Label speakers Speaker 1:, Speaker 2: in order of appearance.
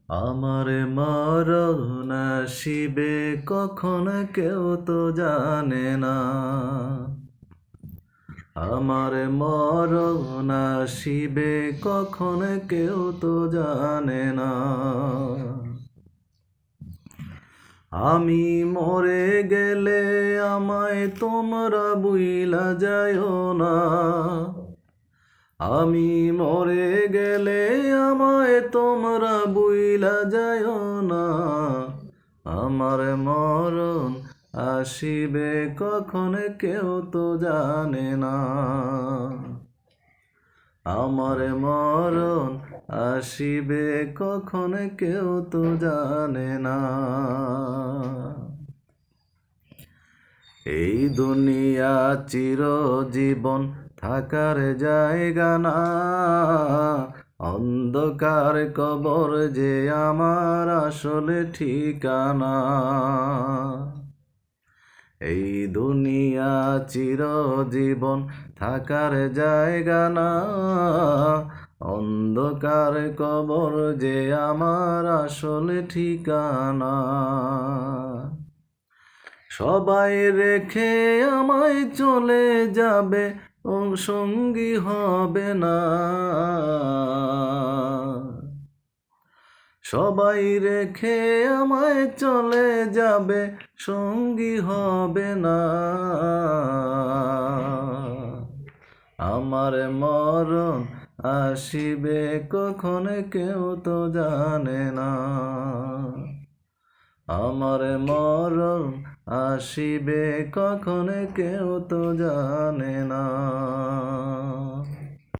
Speaker 1: আমার মরণ আসিবে কখন কেউ তো জানে না। আমার মরণ আসিবে কখন কেউ তো জানে না। আমি মরে গেলে আমায় তোমরা বুইলা যাইও না। আমি মরে গেলে আমায় তোমরা বুইলা যাইও না। আমার মরণ আসিবে কখন কেউ তো জানে না। আমার মরণ আসিবে কখন কেউ তো জানে না। এই দুনিয়া চিরজীবন থাকার জায়গা না। অন্ধকার কবর যে আমার আসলে ঠিকানা। এই দুনিয়া চিরজীবন থাকার জায়গা না। অন্ধকার কবর যে আমার আসলে ঠিকানা। সবাই রেখে আমায় চলে যাবে, সঙ্গী হবে না। সবাই রেখে আমায় চলে যাবে, সঙ্গী হবে না। আমার মরণ আসিবে কখন কেউ তো জানে না। আমার মরণ আসিবে কখন কেউ তো জানে না।